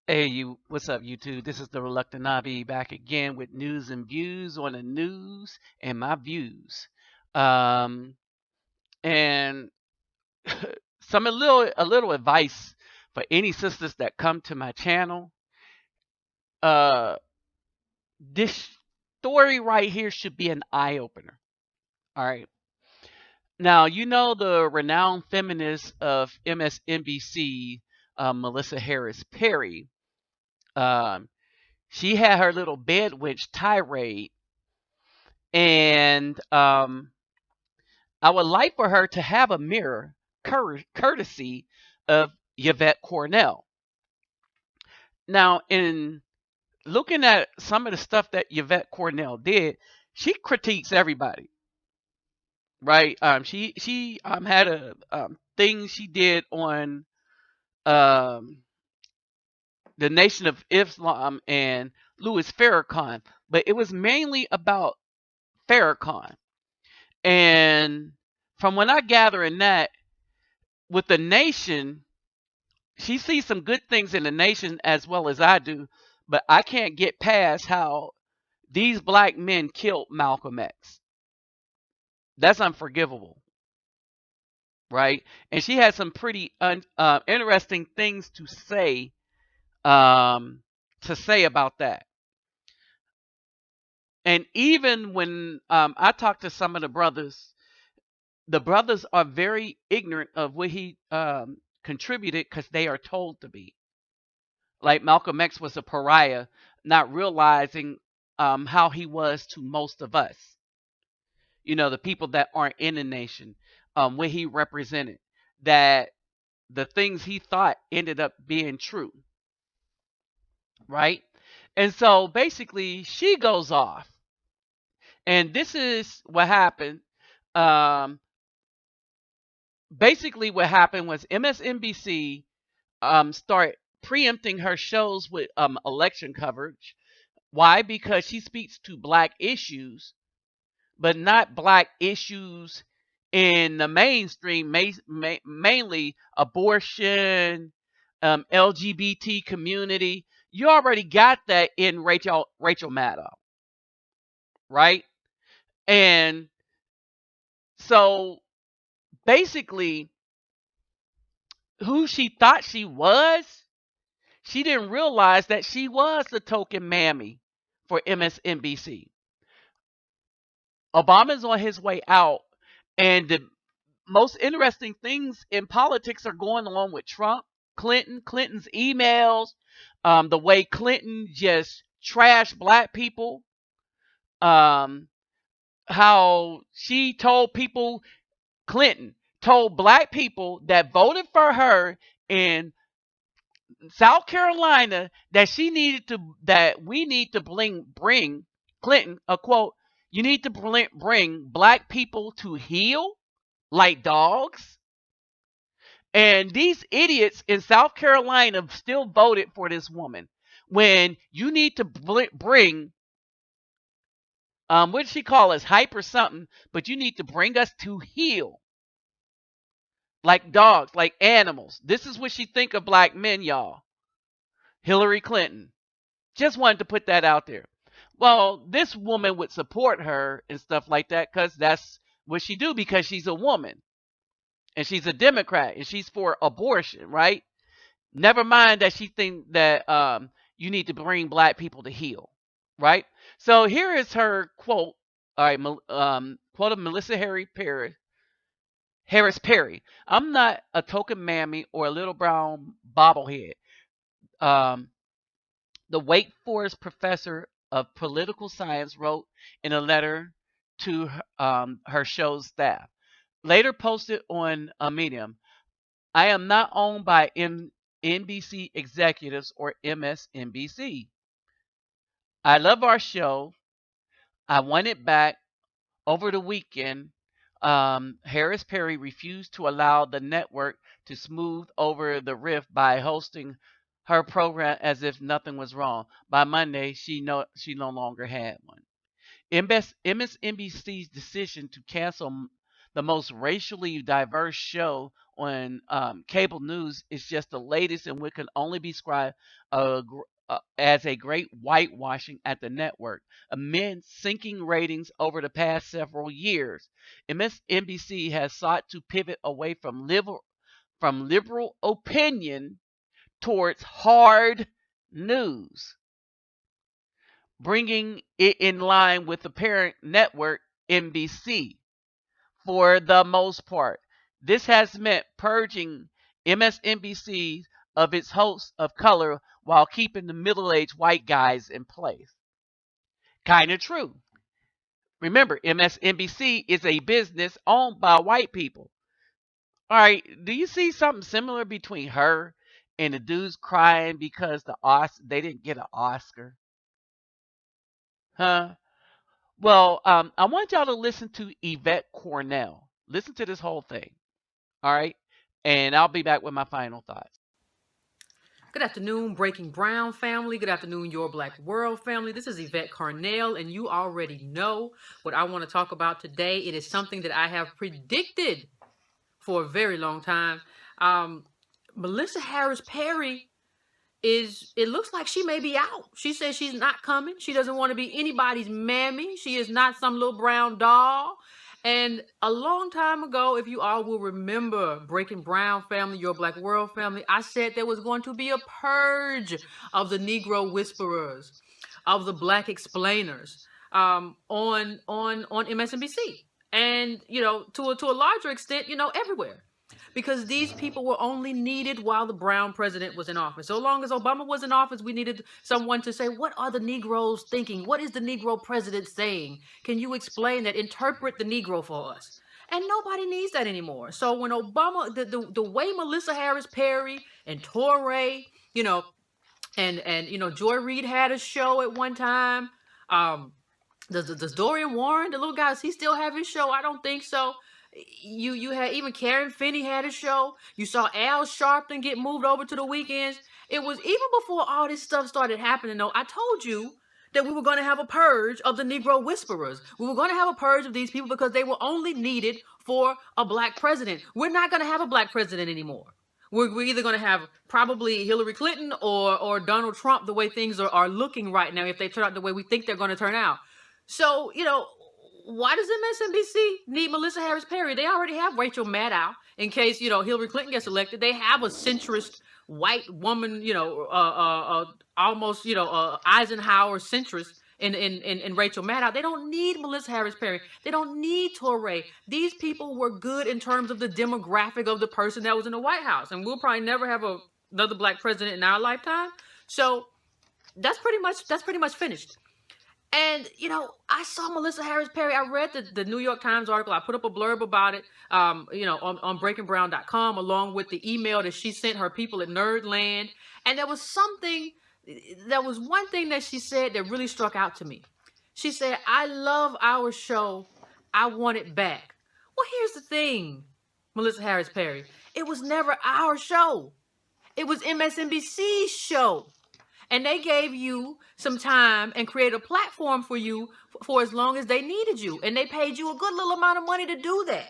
Hey, what's up, YouTube? This is the Reluctant Navi back again with news and views on the news and my views. Um, and a little advice for any sisters that come to my channel. Uh, this story right here should be an eye opener. All right. Now, you know the renowned feminist of MSNBC, Melessa Harris Perry. Um, she had her little Bedwench tirade. And I would like for her to have a mirror, courtesy of Yvette Cornell. Now, in looking at some of the stuff that Yvette Cornell did, she critiques everybody, right? She had a thing she did on um, the Nation of Islam and Louis Farrakhan, but it was mainly about Farrakhan. And from what I gather in that, with the nation, she sees some good things in the nation as well as I do, but I can't get past how these black men killed Malcolm X. That's unforgivable, right? And she had some pretty interesting things um, to say about that. And even when I talk to some of the brothers are very ignorant of what he contributed because they are told to be. Like Malcolm X was a pariah, not realizing how he was to most of us. You know, the people that aren't in the nation, what he represented, that the things he thought ended up being true, right? And so basically, she goes off, and this is what happened. Um, Basically, what happened was MSNBC start preempting her shows with election coverage. Why? Because she speaks to black issues, but not black issues in the mainstream, mainly abortion, LGBT community. You already got that in Rachel Maddow, right? And so basically, who she thought she didn't realize that she was the token mammy for MSNBC. Obama's on his way out, and the most interesting things in politics are going on with Trump, Clinton's emails, the way Clinton just trashed black people, um, how she told people, Clinton told black people that voted for her in South Carolina that we need to bring Clinton a quote. You need to bring black people to heel like dogs. And these idiots in South Carolina still voted for this woman when you need to bring, what did she call us, hype or something, but you need to bring us to heel like dogs, like animals. This is what she think of black men, y'all. Hillary Clinton. Just wanted to put that out there. Well, this woman would support her and stuff like that because that's what she do, because she's a woman and she's a Democrat and she's for abortion, right? Never mind that she think that you need to bring black people to heel, right? So here is her quote. All right, quote of Melessa Harris Perry. I'm not a token mammy or a little brown bobblehead. Um, the Wake Forest professor of political science wrote in a letter to her show's staff. Later posted on a Medium, I am not owned by NBC executives or MSNBC. I love our show. I want it back. Over the weekend, Harris Perry refused to allow the network to smooth over the rift by hosting her program as if nothing was wrong. By Monday, she no longer had one. MSNBC's decision to cancel the most racially diverse show on cable news, is just the latest in what can only be described as a great whitewashing at the network. Amid sinking ratings over the past several years, MSNBC has sought to pivot away from liberal opinion towards hard news, bringing it in line with the parent network, NBC, for the most part. This has meant purging MSNBC of its hosts of color while keeping the middle aged white guys in place. Kind of true. Remember, MSNBC is a business owned by white people. All right, do you see something similar between her and the dudes crying because they didn't get an Oscar? Huh? Well, I want y'all to listen to Yvette Cornell. Listen to this whole thing. All right, and I'll be back with my final thoughts. Good afternoon, Breaking Brown family. Good afternoon, Your Black World family. This is Yvette Cornell, and you already know what I want to talk about today. It is something that I have predicted for a very long time. Melessa Harris Perry it looks like she may be out. She says she's not coming. She doesn't want to be anybody's mammy. She is not some little brown doll. And a long time ago, if you all will remember, Breaking Brown family, Your Black World family, I said there was going to be a purge of the Negro whisperers, of the Black explainers, on MSNBC, and to a larger extent, everywhere. Because these people were only needed while the brown president was in office. So long as Obama was in office, we needed someone to say, what are the Negroes thinking? What is the Negro president saying? Can you explain that? Interpret the Negro for us. And nobody needs that anymore. So when Obama, the way Melessa Harris Perry and Torrey, and Joy Reid had a show at one time. Does Dorian Warren, the little guy, does he still have his show? I don't think so. You had even Karen Finney had a show. You saw Al Sharpton get moved over to the weekends. It was even before all this stuff started happening, though. I told you that we were going to have a purge of the Negro whisperers. We were going to have a purge of these people because they were only needed for a black president. We're not going to have a black president anymore. We're either going to have probably Hillary Clinton or Donald Trump, the way things are looking right now, if they turn out the way we think they're going to turn out. So, why does MSNBC need Melessa Harris Perry? They already have Rachel Maddow in case, Hillary Clinton gets elected. They have a centrist white woman, almost, Eisenhower centrist in Rachel Maddow. They don't need Melessa Harris Perry. They don't need Torrey. These people were good in terms of the demographic of the person that was in the White House. And we'll probably never have another black president in our lifetime. So that's pretty much finished. And, I saw Melessa Harris Perry. I read the New York Times article. I put up a blurb about it, on breakingbrown.com, along with the email that she sent her people at Nerdland. And there was one thing that she said that really struck out to me. She said, I love our show. I want it back. Well, here's the thing, Melessa Harris Perry. It was never our show. It was MSNBC's show. And they gave you some time and created a platform for you for as long as they needed you. And they paid you a good little amount of money to do that.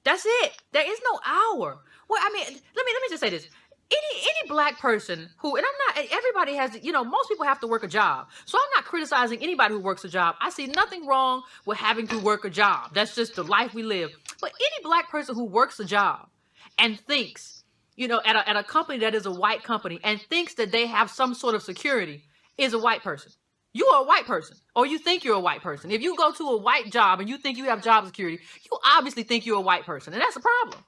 That's it. There is no hour. Well, I mean, let me just say this. Any black person who, and I'm not, everybody has, most people have to work a job. So I'm not criticizing anybody who works a job. I see nothing wrong with having to work a job. That's just the life we live. But any black person who works a job and thinks, at a company that is a white company and thinks that they have some sort of security is a white person. You are a white person, or you think you're a white person. If you go to a white job and you think you have job security, you obviously think you're a white person. And that's a problem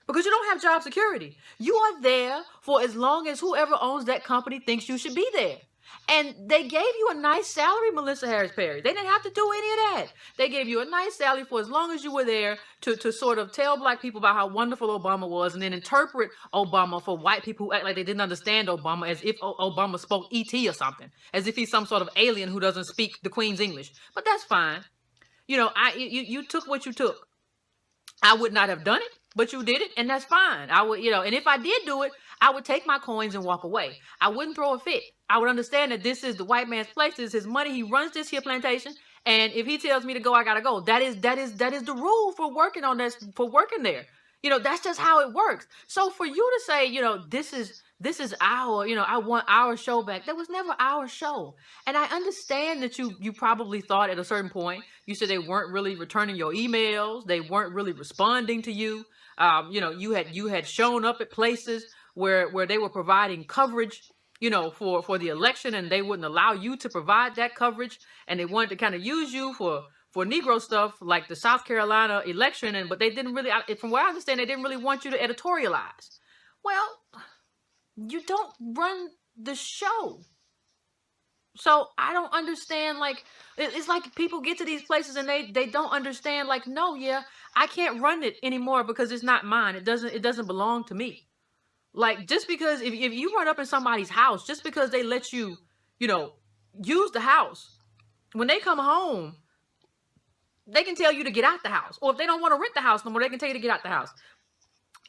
because you don't have job security. You are there for as long as whoever owns that company thinks you should be there. And they gave you a nice salary, Melessa Harris Perry. They didn't have to do any of that. They gave you a nice salary for as long as you were there to sort of tell black people about how wonderful Obama was and then interpret Obama for white people who act like they didn't understand Obama as if Obama spoke E.T. or something, as if he's some sort of alien who doesn't speak the Queen's English. But that's fine. You took what you took. I would not have done it, but you did it, and that's fine. I would, and if I did do it, I would take my coins and walk away. I wouldn't throw a fit. I would understand that this is the white man's place. This is his money. He runs this here plantation, And if he tells me to go, I gotta go. That is the rule for working on this, for working there. That's just how it works. So for you to say, this is our, I want our show back. That was never our show. And I understand that you probably thought at a certain point, you said they weren't really returning your emails, they weren't really responding to you. You had shown up at places where they were providing coverage, for the election, and they wouldn't allow you to provide that coverage, and they wanted to kind of use you for Negro stuff like the South Carolina election, but they didn't really, from what I understand, they didn't really want you to editorialize. Well, you don't run the show. So I don't understand. Like, it's like people get to these places and they don't understand. Like, no, yeah, I can't run it anymore because it's not mine. It doesn't belong to me. Like, just because if you run up in somebody's house, just because they let you, you know, use the house, when they come home, they can tell you to get out the house. Or if they don't want to rent the house no more, they can tell you to get out the house.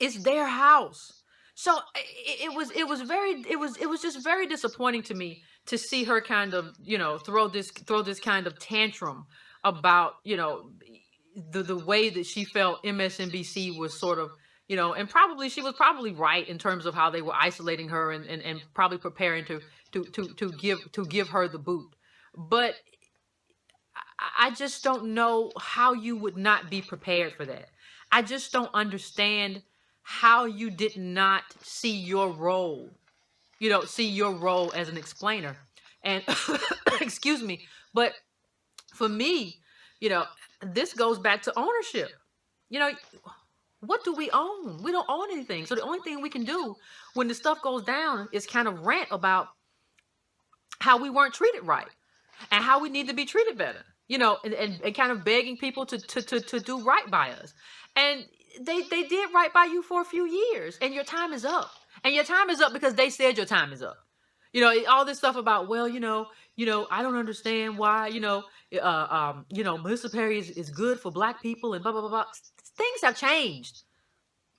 It's their house. So it was just very disappointing to me to see her kind of, throw this kind of tantrum about, the way that she felt MSNBC was sort of, and probably she was probably right in terms of how they were isolating her and probably preparing to give her the boot. But I just don't know how you would not be prepared for that. I just don't understand how you did not see your role, as an explainer. And excuse me, but for me, you know, this goes back to ownership. You know, what do we own? We don't own anything. So the only thing we can do when the stuff goes down is kind of rant about how we weren't treated right and how we need to be treated better, and kind of begging people to do right by us. And they did right by you for a few years, and your time is up. And your time is up because they said your time is up. All this stuff about, well, I don't understand why, Melissa Perry is good for black people and blah blah blah blah. Things have changed.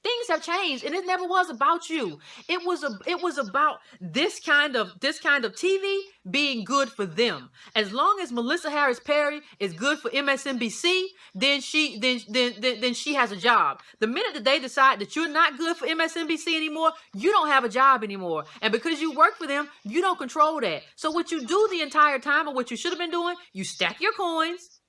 Things have changed, and it never was about you. It was about this kind of TV being good for them. As long as Melissa Harris Perry is good for MSNBC, then she has a job. The minute that they decide that you're not good for MSNBC anymore, you don't have a job anymore. And because you work for them, you don't control that. So what you do the entire time, or what you should have been doing, you stack your coins.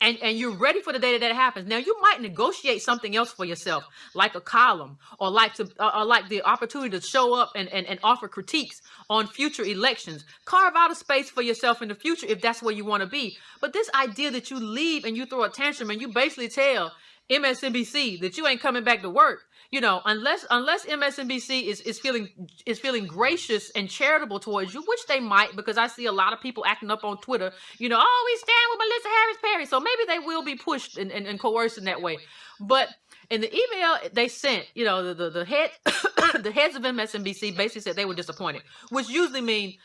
And you're ready for the day that happens. Now, you might negotiate something else for yourself, like a column, or like the opportunity to show up and offer critiques on future elections. Carve out a space for yourself in the future if that's where you want to be. But this idea that you leave and you throw a tantrum and you basically tell MSNBC that you ain't coming back to work, unless MSNBC is feeling gracious and charitable towards you, which they might, because I see a lot of people acting up on Twitter, oh, we stand with Melissa Harris Perry. So maybe they will be pushed and coerced in that way. But in the email they sent, the head the heads of MSNBC basically said they were disappointed, which usually means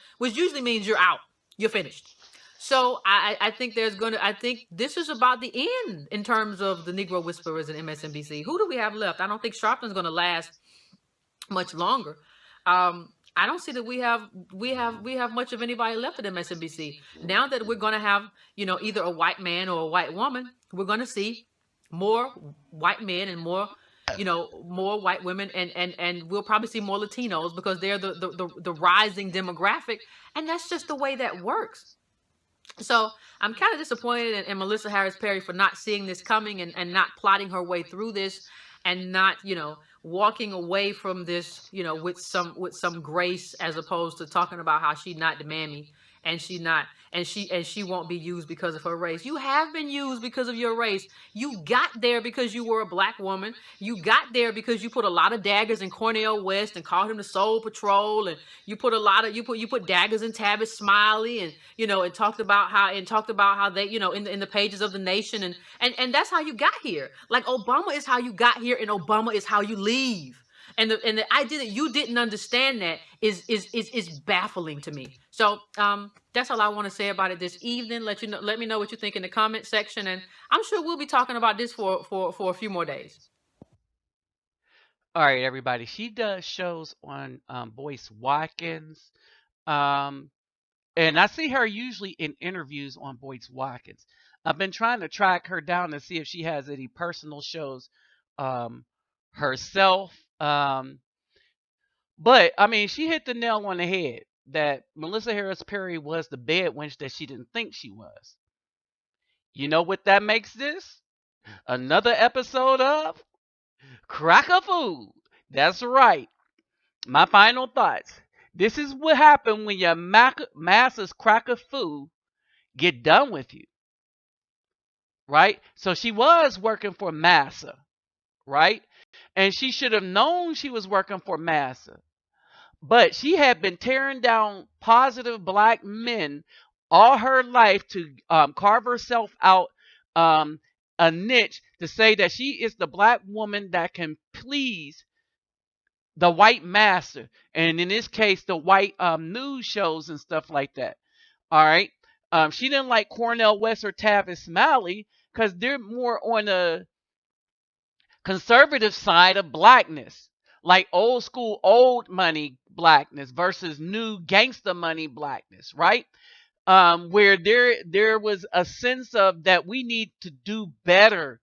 you're out, you're finished. So I think I think this is about the end in terms of the Negro Whisperers and MSNBC. Who do we have left? I don't think Sharpton's going to last much longer. I don't see that we have much of anybody left at MSNBC. Now that we're going to have, either a white man or a white woman, we're going to see more white men and more white women, and we'll probably see more Latinos because they're the rising demographic, and that's just the way that works. So I'm kind of disappointed in Melissa Harris Perry for not seeing this coming and not plotting her way through this, and not, walking away from this, with some grace, as opposed to talking about how she's not the mammy and she won't be used because of her race. You have been used because of your race. You got there because you were a black woman. You got there because you put a lot of daggers in Cornell West and called him the Soul Patrol, and you put daggers in Tavis Smiley, and talked about how they, in the pages of the Nation, and that's how you got here. Like, Obama is how you got here, and Obama is how you leave. And the idea that you didn't understand that is baffling to me. So that's all I want to say about it this evening. Let me know what you think in the comment section, and I'm sure we'll be talking about this for a few more days. All right, everybody. She does shows on Boyce Watkins. Um, And I see her usually in interviews on Boyce Watkins. I've been trying to track her down to see if she has any personal shows um, herself. But I mean, she hit the nail on the head that Melissa Harris Perry was the bed wench that she didn't think she was. You know what that makes this? Another episode of CRAKA Food. That's right. My final thoughts. This is what happened when your masses CRAKA Food get done with you, right? So she was working for MASSA, right? And she should have known she was working for MASSA. But she had been tearing down positive black men all her life to carve herself out um, a niche to say that she is the black woman that can please the white master. And in this case, the white news shows and stuff like that. All right. She didn't like Cornell West or Tavis Smiley because they're more on the conservative side of blackness, like old school, old money blackness versus new gangster money blackness, right? Where there was a sense of that we need to do better,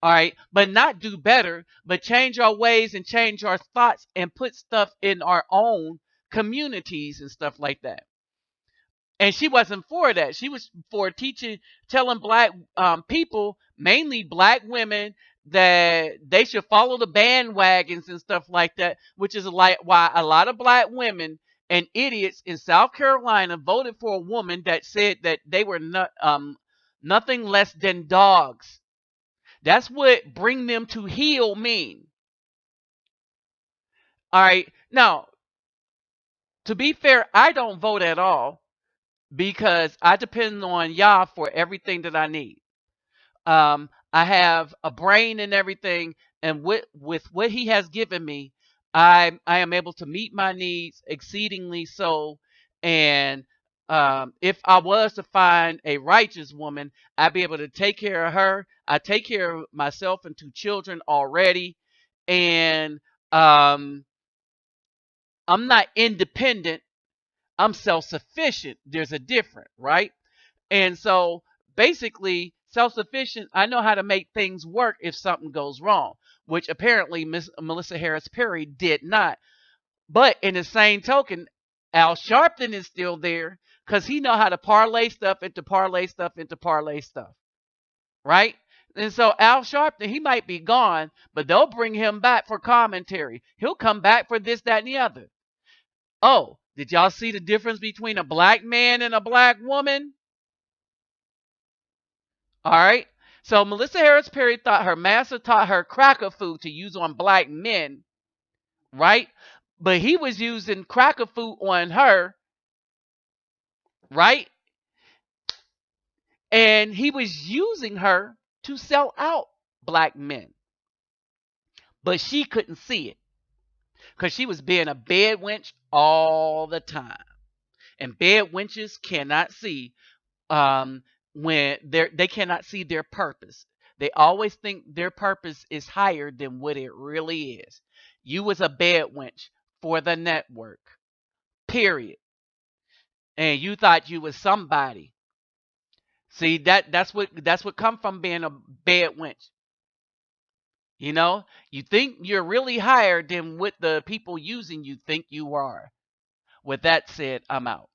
all right, but not do better, but change our ways and change our thoughts and put stuff in our own communities and stuff like that. And she wasn't for that. She was for teaching, telling black people, mainly black women, that they should follow the bandwagons and stuff like that, which is like why a lot of black women and idiots in South Carolina voted for a woman that said that they were not nothing less than dogs. That's what bring them to heel mean. All right. Now, to be fair, I don't vote at all because I depend on Yah for everything that I need. I have a brain and everything, and with what He has given me, I am able to meet my needs exceedingly so. And if I was to find a righteous woman, I'd be able to take care of her. I take care of myself and two children already, and I'm not independent. I'm self sufficient. There's a difference, right? And so basically, self sufficient, I know how to make things work if something goes wrong, which apparently Miss Melissa Harris Perry did not. But in the same token, Al Sharpton is still there because he know how to parlay stuff into parlay stuff into parlay stuff, right? And so Al Sharpton, he might be gone, but they'll bring him back for commentary. He'll come back for this, that, and the other. Oh, did y'all see the difference between a black man and a black woman? All right. So Melissa Harris Perry thought her master taught her cracker food to use on black men, right? But he was using cracker food on her, right? And he was using her to sell out black men. But she couldn't see it because she was being a bed wench all the time. And bed wenches cannot see when they cannot see their purpose. They always think their purpose is higher than what it really is. You was a bed wench for the network, period, and you thought you was somebody. See that's what come from being a bed wench. You know, you think you're really higher than what the people using you think you are. With that said, I'm out.